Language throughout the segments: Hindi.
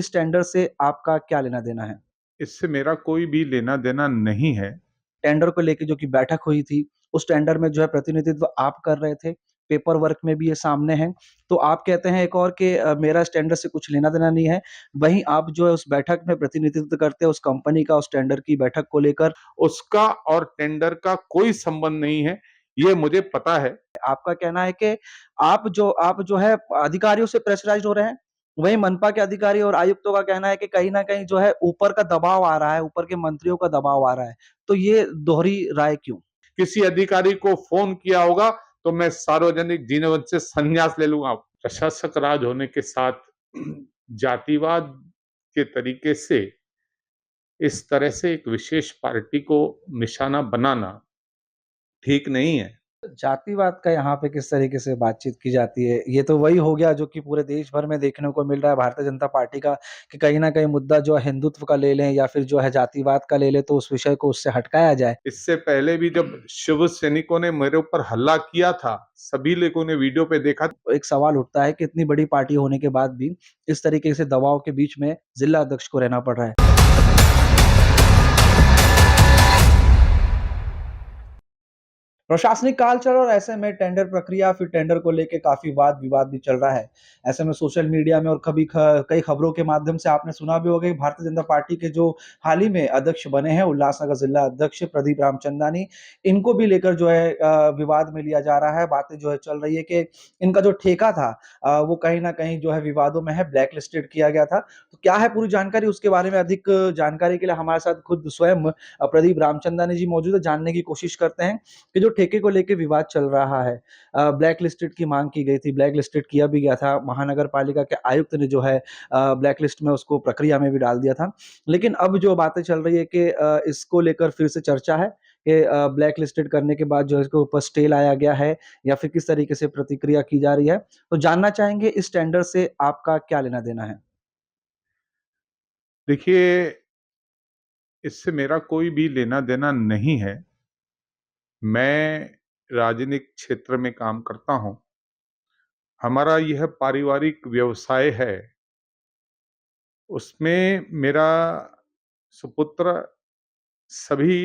इस टेंडर से आपका क्या लेना-देना है? इससे मेरा कोई भी लेना-देना नहीं है। टेंडर को लेके जो कि बैठक हुई थी, उस टेंडर में जो है प्रतिनिधित्व आप कर रहे थे, पेपर वर्क में भी ये सामने है। तो आप कहते हैं एक और कि मेरा इस टेंडर से कुछ लेना-देना नहीं है, वहीं आप जो है उस बैठक में प्रतिनिधित्व करते हैं उस कंपनी का, उस टेंडर की बैठक को लेकर। उसका और टेंडर का कोई संबंध नहीं है, ये मुझे पता है। आपका कहना है कि आप जो है अधिकारियों से प्रेशराइज़्ड हो रहे हैं, वहीं मनपा के अधिकारी और आयुक्तों का कहना है कि कहीं न कहीं जो है ऊपर का दबाव आ रहा है, ऊपर के मंत्रियों का दबाव आ रहा है। तो ये दोहरी राय क्यों? किसी अधिकारी को फ़ोन किया होगा, तो मैं सार्वजनिक जीवन से संन्यास ले लूँगा। प्रशासक राज होने के साथ जातिवाद के तरीके से इस तरह से एक विशेष पार्टी को निशाना बनाना ठीक नहीं है। जातिवाद का यहाँ पे किस तरीके से बातचीत की जाती है? ये तो वही हो गया जो कि पूरे देश भर में देखने को मिल रहा है भारतीय जनता पार्टी का कि कहीं न कहीं मुद्दा जो है हिंदुत्व का ले लें या फिर जो है जातिवाद का ले लें तो उस विषय को उससे हटकाया जाए। इससे पहले भी जब शिव सैनिकों ने मेरे ऊपर हमला किया था, सभी लोगों ने वीडियो पे देखा। एक सवाल उठता है कि इतनी बड़ी पार्टी होने के बाद भी इस तरीके से दबाव के बीच में जिला अध्यक्ष को रहना पड़ रहा है। प्रशासनिक काल चल रहा है और ऐसे में टेंडर प्रक्रिया फिर टेंडर को लेके काफ़ी वाद-विवाद भी चल रहा है। ऐसे में सोशल मीडिया में और कई खबरों के माध्यम से आपने सुना भी होगा कि भारतीय जनता पार्टी के जो हाल ही में अध्यक्ष बने हैं, उल्लासनगर जिला अध्यक्ष प्रदीप रामचंदानी, इनको भी लेकर जो है विवाद में लिया जा रहा है। बातें जो है चल रही है कि इनका जो ठेका था वो कहीं न कहीं जो है विवादों में है, ब्लैक लिस्टेड किया गया था। तो क्या है पूरी जानकारी उसके बारे में अधिक जानकारी के लिए हमारे साथ खुद स्वयं प्रदीप रामचंदानी जी मौजूद है, जानने की कोशिश करते हैं कि जो ठेके को लेके विवाद चल रहा है। ब्लैक लिस्टेड की माँग की गई थी, ब्लैक लिस्टेड किया भी गया था। महानगर पालिका के आयुक्त ने जो है ब्लैक लिस्ट में उसको प्रक्रिया में भी डाल दिया था। लेकिन अब जो बातें चल रही है कि इसको लेकर फिर से चर्चा है कि ब्लैक लिस्टेड करने के बाद जो है इसके ऊपर स्टे लाया गया है या फिर किस तरीके से प्रतिक्रिया की जा रही है। तो जानना चाहेंगे इस टेंडर से आपका क्या लेना-देना है? देखिए, इससे मेरा कोई भी लेना-देना नहीं है। मैं राजनीतिक क्षेत्र में काम करता हूँ। हमारा यह पारिवारिक व्यवसाय है। उसमें मेरा सुपुत्र सभी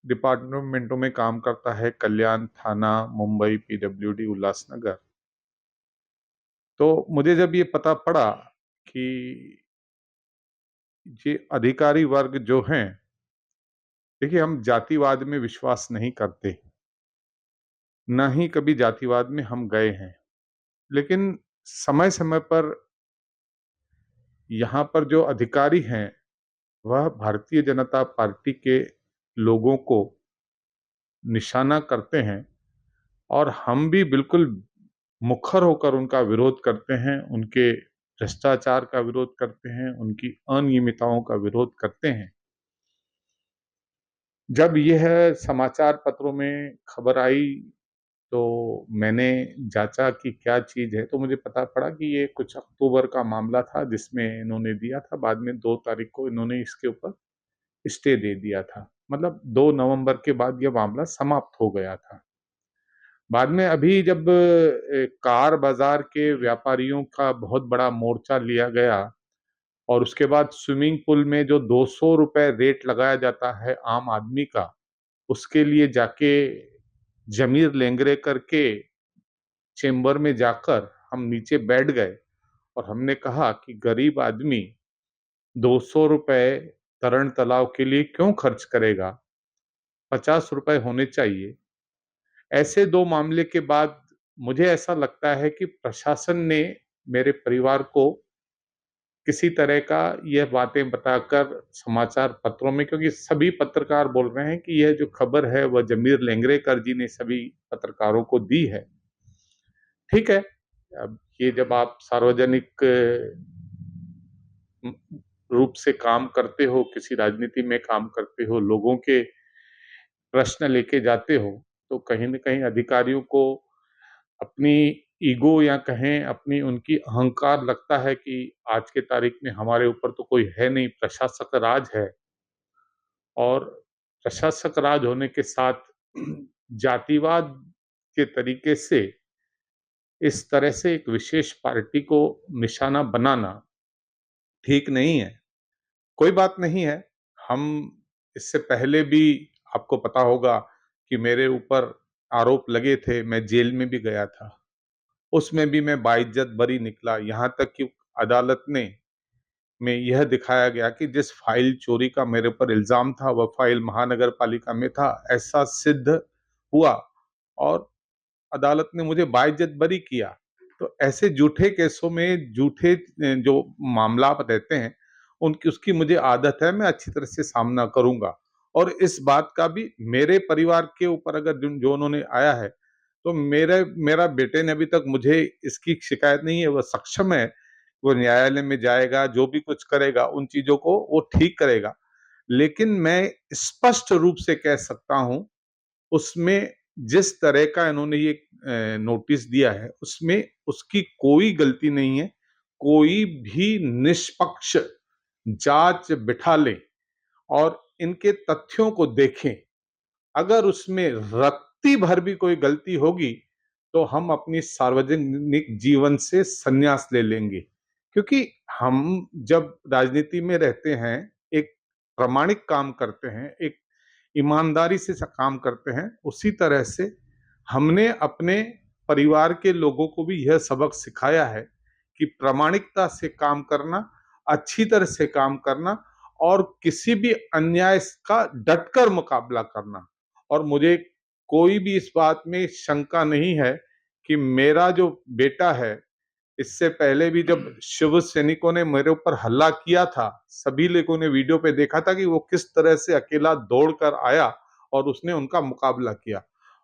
डिपार्टमेंटों में काम करता है, कल्याण थाना, मुंबई, पीडब्ल्यूडी, उल्लासनगर। तो मुझे जब ये पता पड़ा कि ये अधिकारी वर्ग जो हैं, देखिए हम जातिवाद में विश्वास नहीं करते, ना ही कभी जातिवाद में हम गए हैं। लेकिन समय-समय पर यहाँ पर जो अधिकारी हैं, वह भारतीय जनता पार्टी के लोगों को निशाना करते हैं और हम भी बिल्कुल मुखर होकर उनका विरोध करते हैं, उनके भ्रष्टाचार का विरोध करते हैं, उनकी अनियमितताओं का विरोध करते हैं। जब यह समाचार पत्रों में खबर आई, तो मैंने जाँचा कि क्या चीज़ है, तो मुझे पता पड़ा कि ये कुछ अक्टूबर का मामला था जिसमें इन्होंने दिया था, बाद में 2 तारीख को इन्होंने इसके ऊपर स्टे दे दिया था। मतलब 2 नवंबर के बाद ये मामला समाप्त हो गया था। बाद में अभी जब कार बाज़ार के व्यापारियों का बहुत बड़ा मोर्चा लिया गया और उसके बाद स्विमिंग पूल में जो ₹200 रेट लगाया जाता है आम आदमी का, उसके लिए जाके ज़मीर लेंगरे करके चेंबर में जाकर हम नीचे बैठ गए और हमने कहा कि गरीब आदमी ₹200 तरण तालाब के लिए क्यों खर्च करेगा? ₹50 होने चाहिए। ऐसे 2 मामले के बाद मुझे ऐसा लगता है कि प्रशासन ने मेरे परिवार को किसी तरह का यह बातें बताकर समाचार पत्रों में, क्योंकि सभी पत्रकार बोल रहे हैं कि यह जो खबर है वह जमीर लेंगरेकर जी ने सभी पत्रकारों को दी है। ठीक है, अब ये जब आप सार्वजनिक रूप से काम करते हो, किसी राजनीति में काम करते हो, लोगों के प्रश्न लेके जाते हो, तो कहीं न कहीं अधिकारियों को अपनी ईगो या कहें अपनी उनकी अहंकार लगता है कि आज के तारीख में हमारे ऊपर तो कोई है नहीं, प्रशासक राज है और प्रशासक राज होने के साथ जातिवाद के तरीके से इस तरह से एक विशेष पार्टी को निशाना बनाना ठीक नहीं है। कोई बात नहीं है, हम इससे पहले भी आपको पता होगा कि मेरे ऊपर आरोप लगे थे, मैं जेल में भी गया था। उसमें भी मैं बाइज्जत बरी निकला, यहाँ तक कि अदालत ने में यह दिखाया गया कि जिस फाइल चोरी का मेरे ऊपर इल्जाम था, वह फाइल महानगर पालिका में था, ऐसा सिद्ध हुआ और अदालत ने मुझे बाइज्जत बरी किया। तो ऐसे झूठे केसों में झूठे जो मामला आप रहते हैं, उनकी उसकी मुझे आदत है, मैं अच्छी तरह से सामना करूंगा। और इस बात का भी मेरे परिवार के ऊपर अगर जो उन्होंने आया है, तो मेरे मेरा बेटे ने अभी तक मुझे इसकी शिकायत नहीं है, वह सक्षम है, वो न्यायालय में जाएगा, जो भी कुछ करेगा उन चीजों को वो ठीक करेगा। लेकिन मैं स्पष्ट रूप से कह सकता हूं, उसमें जिस तरह का इन्होंने ये नोटिस दिया है, उसमें उसकी कोई गलती नहीं है। कोई भी निष्पक्ष जांच बिठा ले और इनके तथ्यों को देखें। अगर उसमें रत्ती भर भी कोई गलती होगी, तो हम अपनी सार्वजनिक जीवन से संन्यास ले लेंगे। क्योंकि हम जब राजनीति में रहते हैं, एक प्रामाणिक काम करते हैं, एक ईमानदारी से काम करते हैं, उसी तरह से हमने अपने परिवार के लोगों को भी यह सबक सिखाया है कि प्रामाणिकता से काम करना, अच्छी तरह से काम करना और किसी भी अन्याय का डटकर मुकाबला करना। और मुझे कोई भी इस बात में शंका नहीं है कि मेरा जो बेटा है, इससे पहले भी जब शिव सैनिकों ने मेरे ऊपर हमला किया था, सभी लोगों ने वीडियो पे देखा था कि वो किस तरह से अकेला दौड़कर आया और उसने उनका मुकाबला किया।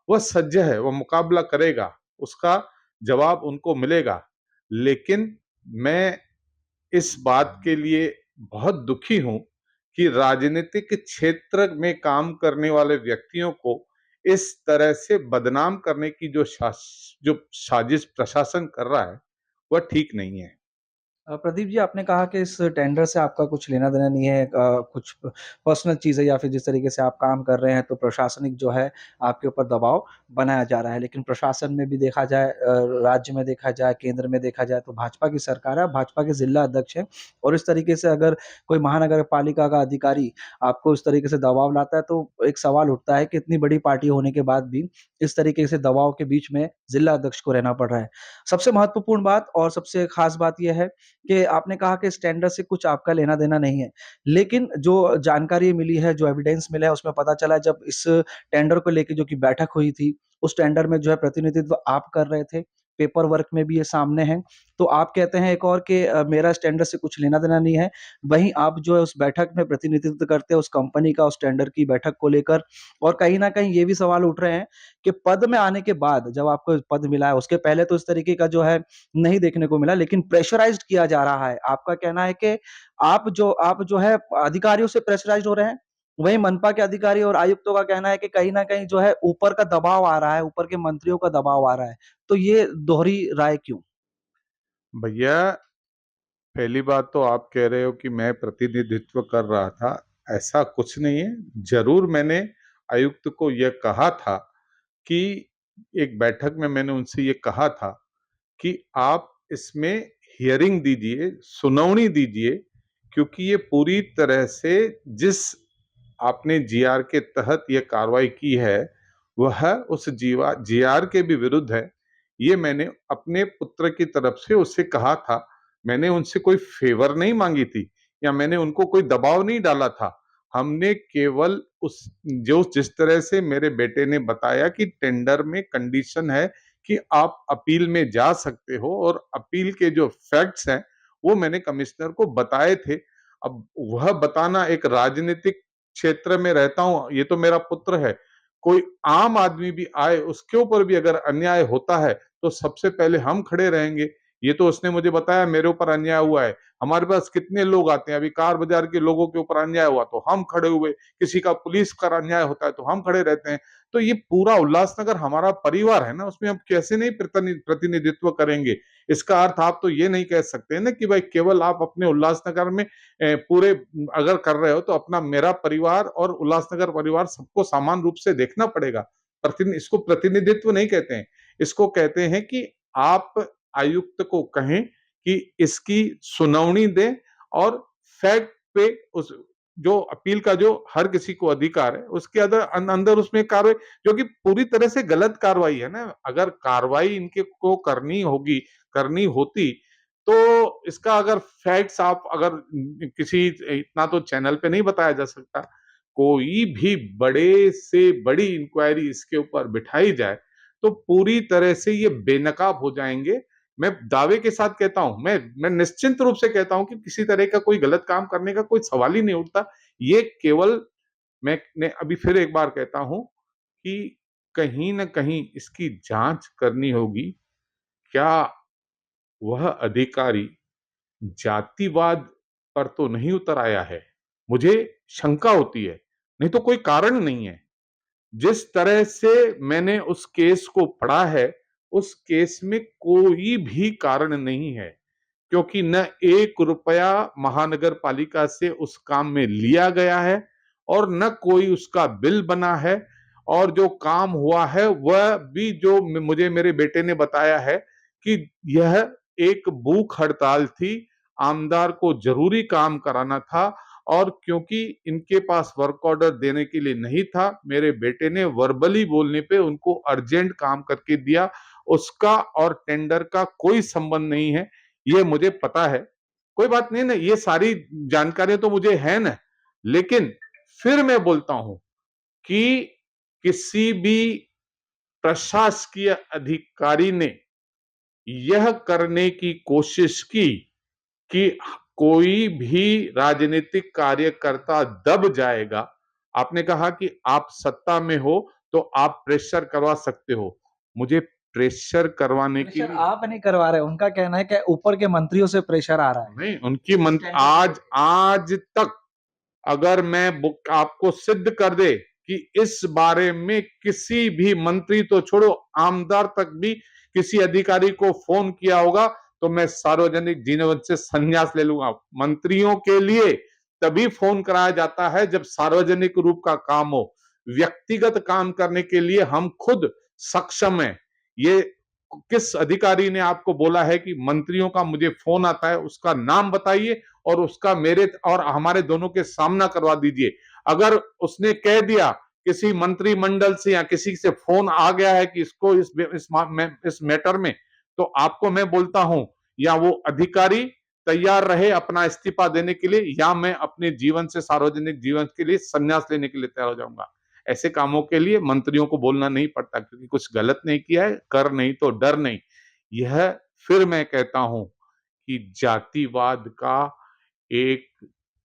वह सज्ज है, वह मुकाबला करेगा, उसका जवाब उनको मिलेगा। लेकिन मैं इस बात के लिए बहुत दुखी हूं कि राजनीतिक क्षेत्र में काम करने वाले व्यक्तियों को इस तरह से बदनाम करने की जो साजिश प्रशासन कर रहा है, वह ठीक नहीं है। प्रदीप जी, आपने कहा कि इस टेंडर से आपका कुछ लेना-देना नहीं है, कुछ पर्सनल चीज़ है या फिर जिस तरीके से आप काम कर रहे हैं तो प्रशासनिक जो है आपके ऊपर दबाव बनाया जा रहा है। लेकिन प्रशासन में भी देखा जाए, राज्य में देखा जाए, केंद्र में देखा जाए तो भाजपा की सरकार है, भाजपा के जिला अध्यक्ष हैं और इस तरीके से अगर कोई महानगर पालिका का अधिकारी आपको इस तरीके से दबाव लाता है तो एक सवाल उठता है कि इतनी बड़ी पार्टी होने के बाद भी इस तरीके से दबाव के बीच में जिला अध्यक्ष को रहना पड़ रहा है। सबसे महत्वपूर्ण बात और सबसे खास बात ये है कि आपने कहा कि इस टेंडर से कुछ आपका लेना-देना नहीं है। लेकिन जो जानकारी मिली है, जो एविडेंस मिला है, उसमें पता चला है जब इस टेंडर को लेके जो कि बैठक हुई थी, उस टेंडर में जो है प्रतिनिधित्व आप कर रहे थे, पेपर वर्क में भी ये सामने है। तो आप कहते हैं एक और कि मेरा इस टेंडर से कुछ लेना-देना नहीं है। वहीं आप जो है उस बैठक में प्रतिनिधित्व करते हैं उस कंपनी का, उस टेंडर की बैठक को लेकर और कहीं न कहीं ये भी सवाल उठ रहे हैं कि पद में आने के बाद जब आपको पद मिला है, उसके पहले तो इस तरीके का जो है नहीं देखने को मिला, लेकिन प्रेशराइज़्ड किया जा रहा है। आपका कहना है कि आप जो है अधिकारियों से प्रेशराइज़्ड हो रहे हैं, वहीं मनपा के अधिकारी और आयुक्तों का कहना है कि कहीं न कहीं जो है ऊपर का दबाव आ रहा है, ऊपर के मंत्रियों का दबाव आ रहा है। तो ये दोहरी राय क्यों? भैया, पहली बात तो आप कह रहे हो कि मैं प्रतिनिधित्व कर रहा था, ऐसा कुछ नहीं है। जरूर मैंने आयुक्त को यह कहा था कि एक बैठक में मैंने उनसे ये कहा था कि आप इसमें हियरिंग दीजिए, सुनवाई दीजिए, क्योंकि ये पूरी तरह से जिस आपने जीआर के तहत ये कार्रवाई की है, वह उस जीआर के भी विरुद्ध है। ये मैंने अपने पुत्र की तरफ से उससे कहा था। मैंने उनसे कोई फेवर नहीं मांगी थी या मैंने उनको कोई दबाव नहीं डाला था। हमने केवल उस जो जिस तरह से मेरे बेटे ने बताया कि टेंडर में कंडीशन है कि आप अपील में जा सकते हो और अपील के जो फैक्ट्स हैं, वो मैंने कमिश्नर को बताए थे। अब वह बताना, एक राजनीतिक क्षेत्र में रहता हूं, ये तो मेरा पुत्र है। कोई आम आदमी भी आए, उसके ऊपर भी अगर अन्याय होता है, तो सबसे पहले हम खड़े रहेंगे। ये तो उसने मुझे बताया मेरे ऊपर अन्याय हुआ है। हमारे पास कितने लोग आते हैं, अभी कार बाजार के लोगों के ऊपर अन्याय हुआ तो हम खड़े हुए, किसी का पुलिस का अन्याय होता है तो हम खड़े रहते हैं। तो ये पूरा उल्लासनगर हमारा परिवार है ना, उसमें हम कैसे नहीं प्रतिनिधित्व करेंगे। इसका अर्थ आप तो ये नहीं कह सकते ना कि भाई केवल आप अपने उल्लासनगर में पूरे अगर कर रहे हो तो अपना, मेरा परिवार और उल्लासनगर परिवार सबको समान रूप से देखना पड़ेगा। इसको प्रतिनिधित्व नहीं कहते हैं, इसको कहते हैं कि आप आयुक्त को कहें कि इसकी सुनवाई दें और फैक्ट पे उस जो अपील का जो हर किसी को अधिकार है उसके अंदर उसमें कार्रवाई, जो कि पूरी तरह से गलत कार्रवाई है ना। अगर कार्रवाई इनके को करनी होगी, करनी होती, तो इसका अगर फैक्ट्स आप अगर किसी, इतना तो चैनल पे नहीं बताया जा सकता, कोई भी बड़े से बड़ी इंक्वायरी इसके ऊपर बिठाई जाए तो पूरी तरह से ये बेनकाब हो जाएंगे। मैं दावे के साथ कहता हूं, मैं निश्चिंत रूप से कहता हूं कि किसी तरह का कोई गलत काम करने का कोई सवाल ही नहीं उठता। ये केवल, मैं अभी फिर एक बार कहता हूं कि कहीं ना कहीं इसकी जांच करनी होगी। क्या वह अधिकारी जातिवाद पर तो नहीं उतर आया है? मुझे शंका होती है, नहीं तो कोई कारण नहीं है। जिस तरह से मैंने उस केस को पढ़ा है, उस केस में कोई भी कारण नहीं है, क्योंकि न 1 रुपया महानगर पालिका से उस काम में लिया गया है और न कोई उसका बिल बना है। और जो काम हुआ है वह भी, जो मुझे मेरे बेटे ने बताया है कि यह एक भूख हड़ताल थी, आमदार को जरूरी काम कराना था, और क्योंकि इनके पास वर्क ऑर्डर देने के लिए नहीं था, मेरे बेटे ने वर्बली बोलने पे उनको अर्जेंट काम करके दिया। उसका और टेंडर का कोई संबंध नहीं है, ये मुझे पता है। कोई बात नहीं ना, ये सारी जानकारियां तो मुझे है ना। लेकिन फिर मैं बोलता हूं कि किसी भी प्रशासकीय अधिकारी ने यह करने की कोशिश की कि कोई भी राजनीतिक कार्यकर्ता दब जाएगा। आपने कहा कि आप सत्ता में हो तो आप प्रेशर करवा सकते हो। मुझे प्रेशर करवाने के प्रेशर लिए आप नहीं करवा रहे, उनका कहना है कि ऊपर के मंत्रियों से प्रेशर आ रहा है नहीं, उनकी इस मंत्र टेंडर को आज लेके। आज तक, अगर मैं बुक आपको सिद्ध कर दे कि इस बारे में किसी भी मंत्री तो छोड़ो, आमदार तक भी किसी अधिकारी को फोन किया होगा, तो मैं सार्वजनिक जीवन से संन्यास ले लूंगा। मंत्रियों के लिए तभी फोन कराया जाता है जब सार्वजनिक रूप का काम हो। व्यक्तिगत काम करने के लिए हम खुद सक्षम हैं। ये किस अधिकारी ने आपको बोला है कि मंत्रियों का मुझे फोन आता है? उसका नाम बताइए और उसका मेरे और हमारे दोनों के सामना करवा दीजिए। अगर उसने कह दिया किसी मंत्रिमंडल से या किसी से फोन आ गया है कि इसको इस मैटर में, तो आपको मैं बोलता हूं, या वो अधिकारी तैयार रहे अपना इस्तीफा देने के लिए, या मैं अपने जीवन से, सार्वजनिक जीवन के लिए संन्यास लेने के लिए तैयार हो जाऊंगा। ऐसे कामों के लिए मंत्रियों को बोलना नहीं पड़ता, क्योंकि कुछ गलत नहीं किया है, कर नहीं तो डर नहीं। यह फिर मैं कहता हूं कि जातिवाद का, एक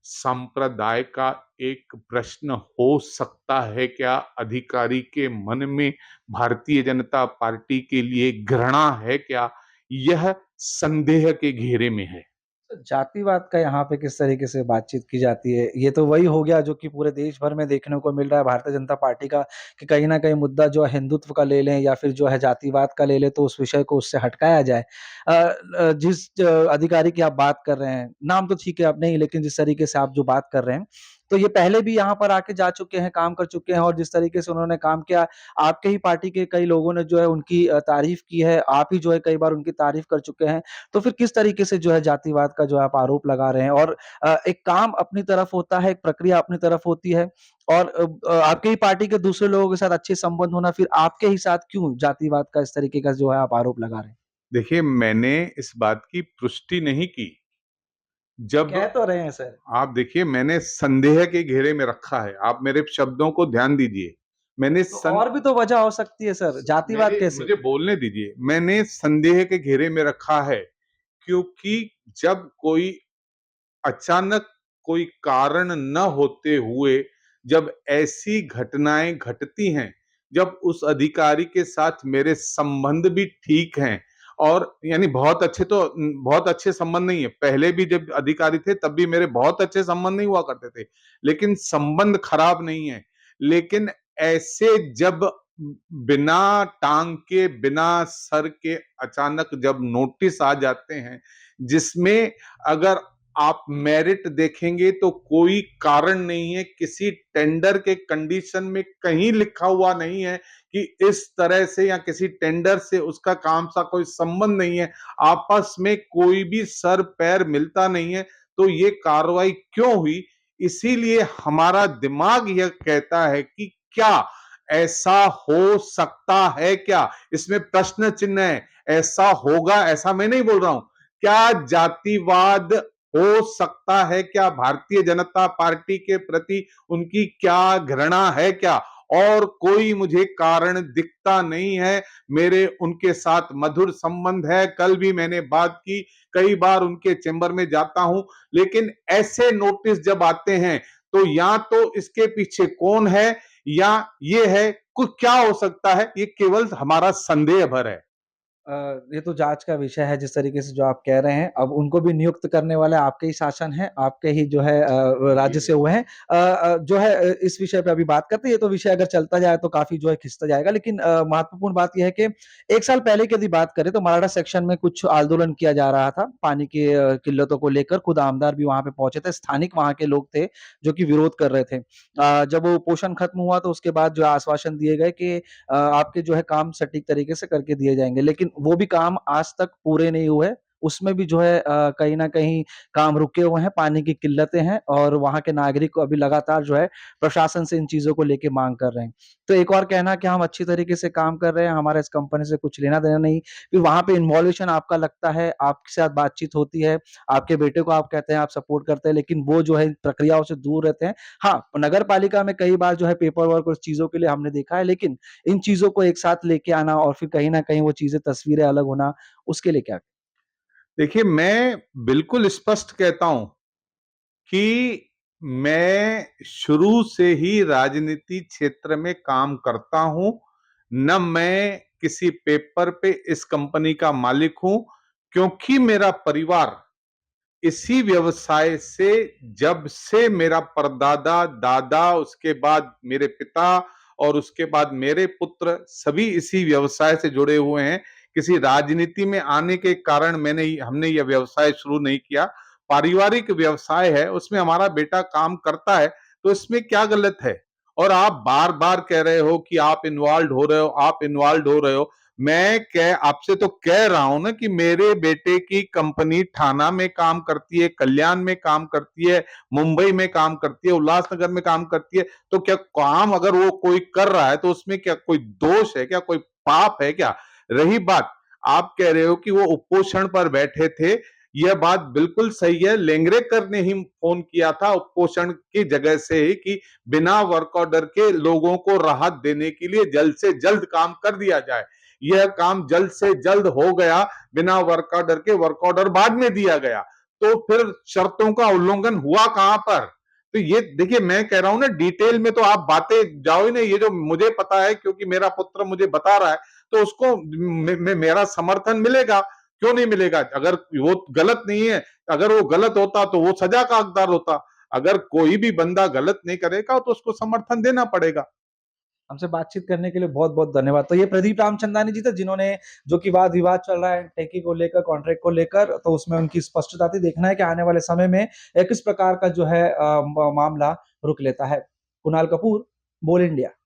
संप्रदाय का एक प्रश्न हो सकता है क्या अधिकारी के मन में? भारतीय जनता पार्टी के लिए घृणा है क्या? यह संदेह के घेरे में है। जातिवाद का यहाँ पे किस तरीके से बातचीत की जाती है? ये तो वही हो गया जो कि पूरे देश भर में देखने को मिल रहा है भारतीय जनता पार्टी का, कि कहीं न कहीं मुद्दा जो है हिंदुत्व का ले लें या फिर जो है जातिवाद का ले लें, तो उस विषय को उससे हटकाया जाए। जिस अधिकारी की आप बात कर रहे हैं, नाम तो ठीक है आप नहीं, लेकिन जिस तरीके से आप जो बात कर रहे हैं, तो ये पहले भी यहाँ पर आके जा चुके हैं, काम कर चुके हैं, और जिस तरीके से उन्होंने काम किया, आपके ही पार्टी के कई लोगों ने जो है उनकी तारीफ़ की है, आप ही जो है कई बार उनकी तारीफ़ कर चुके हैं। तो फिर किस तरीके से जो है जातिवाद का जो आप आरोप लगा रहे हैं? और एक काम अपनी तरफ होता है, एक प्रक्रिया अपनी तरफ होती है, और आपके ही पार्टी के दूसरे लोगों के साथ अच्छे संबंध होना, फिर आपके ही साथ क्यों जातिवाद का इस तरीके का जो है आप आरोप लगा रहे हैं? देखिए, मैंने इस बात की पुष्टि नहीं की। जब कह तो रहे हैं सर। आप देखिए, मैंने संदेह के घेरे में रखा है, आप मेरे शब्दों को ध्यान दीजिए। मैंने तो सं और भी तो वजह हो सकती है सर, जातिवाद मेरे कैसे? मुझे बोलने दीजिए। मैंने संदेह के घेरे में रखा है, क्योंकि जब कोई अचानक, कोई कारण न होते हुए जब ऐसी घटनाएं घटती हैं, जब उस अधिकारी के साथ मेरे संबंध भी ठीक हैं, और यानी बहुत अच्छे, तो बहुत अच्छे संबंध नहीं है, पहले भी जब अधिकारी थे तब भी मेरे बहुत अच्छे संबंध नहीं हुआ करते थे, लेकिन संबंध खराब नहीं है। लेकिन ऐसे जब बिना टांग के, बिना सर के अचानक जब नोटिस आ जाते हैं, जिसमें अगर आप मेरिट देखेंगे तो कोई कारण नहीं है, किसी टेंडर के कंडीशन में कहीं लिखा हुआ नहीं है कि इस तरह से, या किसी टेंडर से उसका काम सा कोई संबंध नहीं है, आपस में कोई भी सर पैर मिलता नहीं है, तो ये कार्रवाई क्यों हुई? इसीलिए हमारा दिमाग यह कहता है कि क्या ऐसा हो सकता है क्या? इसमें प्रश्न चिन्ह है। ऐसा होगा ऐसा मैं नहीं बोल रहा हूं। क्या जातिवाद हो सकता है क्या? भारतीय जनता पार्टी के प्रति उनकी क्या घृणा है क्या? और कोई मुझे कारण दिखता नहीं है। मेरे उनके साथ मधुर संबंध है। कल भी मैंने बात की, कई बार उनके चैम्बर में जाता हूं, लेकिन ऐसे नोटिस जब आते हैं तो या तो इसके पीछे कौन है या ये है कुछ क्या हो सकता है, ये केवल हमारा संदेह भर है। ये तो जाँच का विषय है जिस तरीके से जो आप कह रहे हैं। अब उनको भी नियुक्त करने वाले आपके ही शासन है, आपके ही जो है राज्य से हुए हैं। जो है इस विषय पे अभी बात करते हैं, ये तो विषय अगर चलता जाए तो काफ़ी जो है खिंचता जाएगा। लेकिन महत्वपूर्ण बात ये है कि 1 साल पहले की यदि बात करें तो मराठा सेक्शन में कुछ आंदोलन किया जा रहा था, पानी की किल्लतों को लेकर। खुद आमदार भी वहाँ पे पहुँचे थे, स्थानिक वहाँ के लोग थे जो कि विरोध कर रहे थे। जब वो पोषण खत्म हुआ तो उसके बाद जो आश्वासन दिए गए कि आपके जो है काम सटीक तरीके से करके दिए जाएँगे। लेकिन वो भी काम आज तक पूरे नहीं हुए। उसमें भी जो है कहीं न कहीं काम रुके हुए हैं, पानी की किल्लतें हैं और वहाँ के नागरिक को अभी लगातार जो है प्रशासन से इन चीज़ों को लेके माँग कर रहे हैं। तो एक और कहना कि हम अच्छी तरीके से काम कर रहे हैं, हमारा इस कंपनी से कुछ लेना-देना नहीं। फिर वहाँ पे इन्वॉल्यूशन आपका लगता है, आपके साथ बातचीत होती है, आपके बेटे को आप कहते हैं आप सपोर्ट करते हैं, लेकिन वो जो है इन प्रक्रियाओं से दूर रहते हैं। हाँ, नगर पालिका में कई बार जो है पेपर वर्क और चीज़ों के लिए हमने देखा है, लेकिन इन चीज़ों को एक साथ लेके आना और फिर कहीं न कहीं वो चीज़ें तस्वीरें अलग होना, उसके लिए क्या? देखिए, मैं बिल्कुल स्पष्ट कहता हूं कि मैं शुरू से ही राजनीति क्षेत्र में काम करता हूं। न मैं किसी पेपर पे इस कंपनी का मालिक हूं, क्योंकि मेरा परिवार इसी व्यवसाय से, जब से मेरा परदादा, दादा, उसके बाद मेरे पिता और उसके बाद मेरे पुत्र सभी इसी व्यवसाय से जुड़े हुए हैं। किसी राजनीति में आने के कारण हमने यह व्यवसाय शुरू नहीं किया। पारिवारिक व्यवसाय है, उसमें हमारा बेटा काम करता है, तो इसमें क्या गलत है? और आप बार-बार कह रहे हो कि आप इन्वॉल्व्ड हो रहे हो, आप इन्वॉल्व्ड हो रहे हो। मैं कह आपसे तो कह रहा हूं ना कि मेरे बेटे की कंपनी ठाणा में काम करती है, कल्याण में काम करती है, मुंबई में काम करती है, उल्लासनगर में काम करती है। तो क्या काम अगर वो कोई कर रहा है तो उसमें क्या कोई दोष है क्या? कोई पाप है क्या? रही बात, आप कह रहे हो कि वो उपोषण पर बैठे थे, यह बात बिल्कुल सही है। लेंगरेकर ने ही फोन किया था उपोषण की जगह से ही कि बिना वर्क ऑर्डर के लोगों को राहत देने के लिए जल्द से जल्द काम कर दिया जाए। यह काम जल्द से जल्द हो गया, बिना वर्क ऑर्डर के। वर्क ऑर्डर बाद में दिया गया, तो फिर शर्तों का उल्लंघन हुआ कहां पर? तो ये देखिए, मैं कह रहा हूं ना, डिटेल में तो आप बातें जाओ ही नहीं। ये जो मुझे पता है क्योंकि मेरा पुत्र मुझे बता रहा है, तो उसको मेरा समर्थन मिलेगा। क्यों नहीं मिलेगा? अगर वो गलत नहीं है, अगर वो गलत होता तो वो सजा का हकदार होता। अगर कोई भी बंदा गलत नहीं करेगा तो उसको समर्थन देना पड़ेगा। हमसे बातचीत करने के लिए बहुत-बहुत धन्यवाद। तो ये प्रदीप रामचंदानी जी थे जिन्होंने जो कि वाद-विवाद चल रहा है टेकी को लेकर, कॉन्ट्रैक्ट को लेकर, तो उसमें उनकी स्पष्टता थी। देखना है कि आने वाले समय में किस प्रकार का जो है मामला रुख लेता है। कुणाल कपूर, बोल इंडिया।